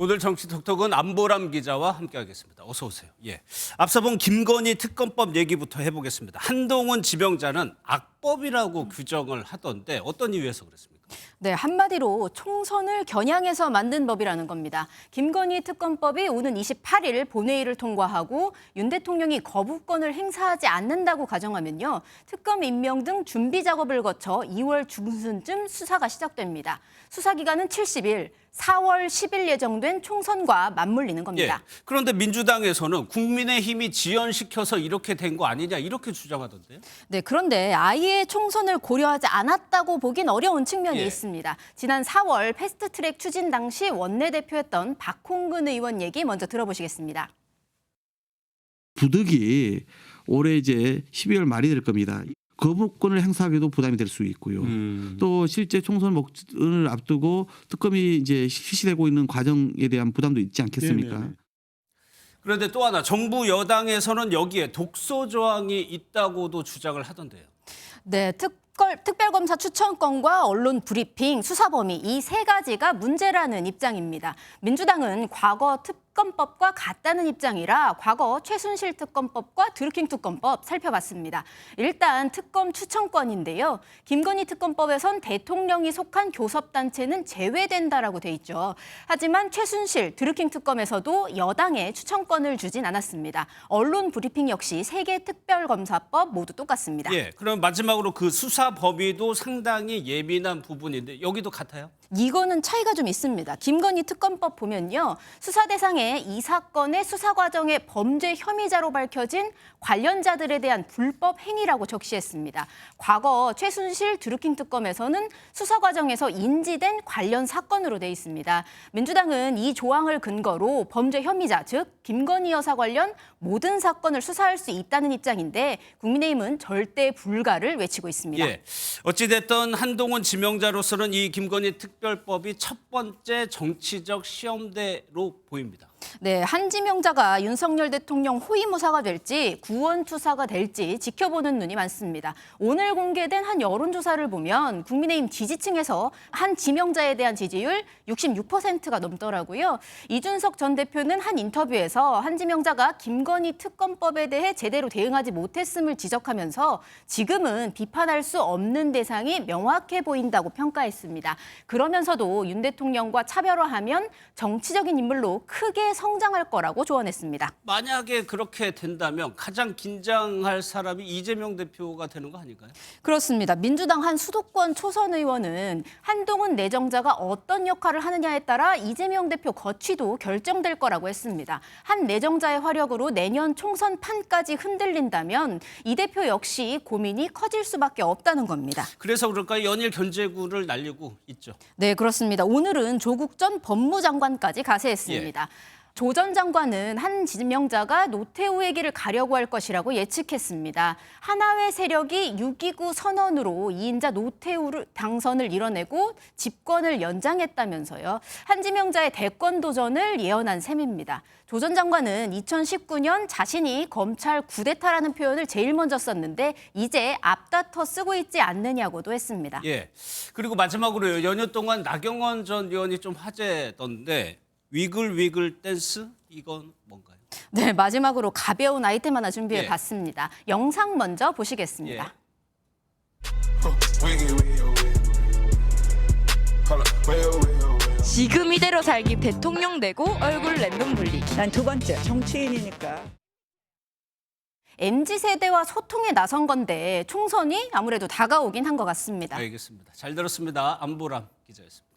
오늘 정치 톡톡은 안보람 기자와 함께하겠습니다. 어서 오세요. 예, 앞서 본 김건희 특검법 얘기부터 해보겠습니다. 한동훈 지명자는 악법이라고 규정을 하던데 어떤 이유에서 그랬습니까? 네, 한마디로 총선을 겨냥해서 만든 법이라는 겁니다. 김건희 특검법이 오는 28일 본회의를 통과하고 윤 대통령이 거부권을 행사하지 않는다고 가정하면요. 특검 임명 등 준비 작업을 거쳐 2월 중순쯤 수사가 시작됩니다. 수사 기간은 70일, 4월 10일 예정된 총선과 맞물리는 겁니다. 예, 그런데 민주당에서는 국민의힘이 지연시켜서 이렇게 된 거 아니냐 이렇게 주장하던데요. 네, 그런데 아예 총선을 고려하지 않았다고 보긴 어려운 측면이 있습니다. 지난 4월 패스트트랙 추진 당시 원내대표였던 박홍근 의원 얘기 먼저 들어보시겠습니다. 부득이 올해 이제 12월 말이 될 겁니다. 거부권을 행사하기도 부담이 될 수 있고요. 또 실제 총선 목전을 앞두고 특검이 이제 실시되고 있는 과정에 대한 부담도 있지 않겠습니까? 네네. 그런데 또 하나 정부 여당에서는 여기에 독소 조항이 있다고도 주장을 하던데요. 네, 특별검사 추천권과 언론 브리핑, 수사 범위 이 세 가지가 문제라는 입장입니다. 민주당은 과거 특검법과 같다는 입장이라 과거 최순실 특검법과 드루킹 특검법 살펴봤습니다. 일단 특검 추천권인데요. 김건희 특검법에선 대통령이 속한 교섭단체는 제외된다라고 돼 있죠. 하지만 최순실 드루킹 특검에서도 여당에 추천권을 주진 않았습니다. 언론 브리핑 역시 세계 특별검사법 모두 똑같습니다. 예, 그럼 마지막으로 그 수사 범위도 상당히 예민한 부분인데 여기도 같아요? 이거는 차이가 좀 있습니다. 김건희 특검법 보면요. 수사 대상에 이 사건의 수사 과정의 범죄 혐의자로 밝혀진 관련자들에 대한 불법 행위라고 적시했습니다. 과거 최순실 드루킹 특검에서는 수사 과정에서 인지된 관련 사건으로 돼 있습니다. 민주당은 이 조항을 근거로 범죄 혐의자, 즉 김건희 여사 관련 모든 사건을 수사할 수 있다는 입장인데 국민의힘은 절대 불가를 외치고 있습니다. 예, 어찌됐든 한동훈 지명자로서는 이 김건희 특별법이 첫 번째 정치적 시험대로 보입니다. 네, 한 지명자가 윤석열 대통령 호위무사가 될지 구원투사가 될지 지켜보는 눈이 많습니다. 오늘 공개된 한 여론조사를 보면 국민의힘 지지층에서 한 지명자에 대한 지지율 66%가 넘더라고요. 이준석 전 대표는 한 인터뷰에서 한 지명자가 김건희 특검법에 대해 제대로 대응하지 못했음을 지적하면서 지금은 비판할 수 없는 대상이 명확해 보인다고 평가했습니다. 그러면서도 윤 대통령과 차별화하면 정치적인 인물로 크게 성장할 거라고 조언했습니다. 만약에 그렇게 된다면 가장 긴장할 사람이 이재명 대표가 되는 거 아닐까요? 그렇습니다. 민주당 한 수도권 초선 의원은 한동훈 내정자가 어떤 역할을 하느냐에 따라 이재명 대표 거취도 결정될 거라고 했습니다. 한 내정자의 화력으로 내년 총선 판까지 흔들린다면 이 대표 역시 고민이 커질 수밖에 없다는 겁니다. 그래서 그럴까요? 연일 견제구를 날리고 있죠. 네, 그렇습니다. 오늘은 조국 전 법무장관까지 가세했습니다. 조 전 장관은 한 지명자가 노태우의 길을 가려고 할 것이라고 예측했습니다. 하나회 세력이 6.29 선언으로 2인자 노태우 당선을 이뤄내고 집권을 연장했다면서요. 한 지명자의 대권 도전을 예언한 셈입니다. 조 전 장관은 2019년 자신이 검찰 쿠데타라는 표현을 제일 먼저 썼는데 이제 앞다퉈 쓰고 있지 않느냐고도 했습니다. 예. 그리고 마지막으로요. 연휴 동안 나경원 전 의원이 좀 화제던데 위글위글 댄스 이건 뭔가요? 네, 마지막으로 가벼운 아이템 하나 준비해 봤습니다. 영상 먼저 보시겠습니다. 지금 이대로 살기 대통령 되고 얼굴 랜덤 돌리기. 난 두 번째 정치인이니까. MZ세대와 소통에 나선 건데 총선이 아무래도 다가오긴 한 것 같습니다. 알겠습니다. 잘 들었습니다. 안보람 기자였습니다.